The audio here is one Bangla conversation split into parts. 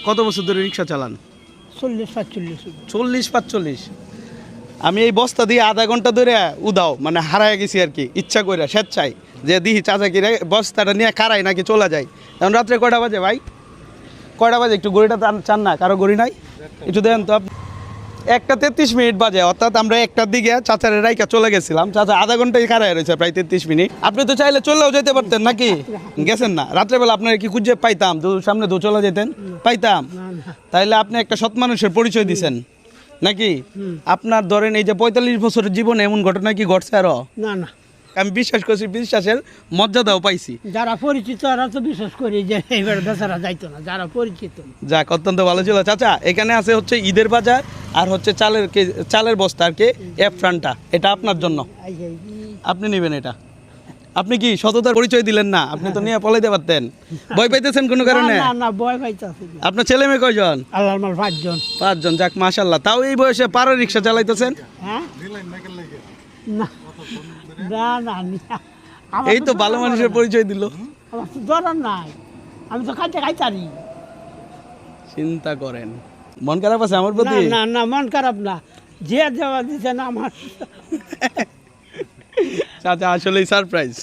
কত বছর ধরে রিক্সা চালান? 40-45। 40-45। আমি এই বস্তা দিয়ে আধা ঘন্টা ধরে উদাও মানে হারায় গেছি আর কি, ইচ্ছা করে স্বেচ্ছায় যে দিহি চাচা কি রে বস্তাটা নিয়ে কারাই নাকি চলে যায়। এখন রাত্রে কয়টা বাজে ভাই? কয়টা বাজে একটু ঘড়িটা চান না? কারো ঘড়ি নাই? একটু দেন তো আপনি। 1:33 বাজে, অর্থাৎ আমরা 1টার দিকে চাচারের রাইকা চলে গেছিলাম। চাচা আধা ঘন্টায় খারায় রয়েছে, প্রায় 33 মিনিট। আপনি তো চাইলে চললেও যেতে পারতেন নাকি? গেছেন না? রাত্রেবেলা আপনার কি খুঁজে পাইতাম? সামনে দু চলে যেতেন, পাইতাম। তাইলে আপনি একটা সৎ মানুষের পরিচয় দিছেন নাকি? আপনার ধরেন এই যে 45 বছরের জীবনে এমন ঘটনা কি ঘটছে আরো? না না, আমি বিশ্বাস করছি, বিশ্বাসের মর্যাদাও পাইছি। যারা পরিচিত ওরা তো বিশ্বাস করি যে এবার বেচারা যাইতো না, যারা পরিচিত। যাক, অত্যন্ত ভালো ছিল। চাচা এখানে আছে হচ্ছে ঈদের বাজার আর হচ্ছে চালের বস্তা আর কি ফ্রান্টটা, এটা আপনার জন্য, আপনি নেবেন এটা। আপনি কি সততার পরিচয় দিলেন না? আপনি তো নিয়ে পলাইতে পারতেন। ভয় পাইতেছেন কোনো কারণে? না না, ভয় পাইতাছে। আপনার ছেলে মেয়ে কয়জন? আল্লাহর মাল 5 জন। 5 জন, যাক মাশাআল্লাহ। তাও এই বয়সে পাড়ার রিক্সা চালাইতেছেন? হ্যাঁ না না না, এই তো ভালো মানুষের পরিচয় দিল। আমার তো দরকার নাই, আমি তো খাইতারি। চিন্তা করেন, মন খারাপ আছে আমার প্রতি? না না, মন খারাপ না, যে দেওয়া দিচ্ছে না আমার। চাচা আসলেই সারপ্রাইজ।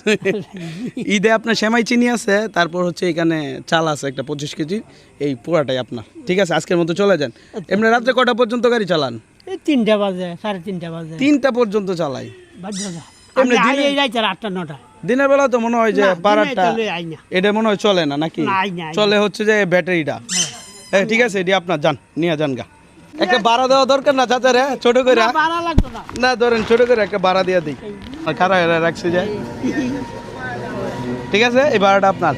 ঈদে আপনার সেমাই চিনি আছে, তারপর হচ্ছে এখানে চাল আছে একটা 25 কেজি, এই পুরাটাই আপনার। ঠিক আছে, আজকের মতো চলে যান। এমনি রাত্রে কটা পর্যন্ত গাড়ি চালান? এই 3টা বাজে, 3:30 বাজে। 3টা পর্যন্ত চালাই? এমনি রাইতে 8টা-9টা। দিনের বেলা তো মনে হয় যে পাড়াটা আইনা এটা মনে হয় চলে না নাকি? চলে হচ্ছে যে ব্যাটারিটা। হ্যাঁ ঠিক আছে, এটি আপনার, যান নিয়ে যান গা। একটা ভাড়া দেওয়া দরকার না চাচা রে? ছোট করে ভাড়া লাগতো না। না, ধরেন ছোট করে একটা ভাড়া দিয়ে দিই। খারাপ রাখছে যায়। ঠিক আছে, এই ভাড়াটা আপনার।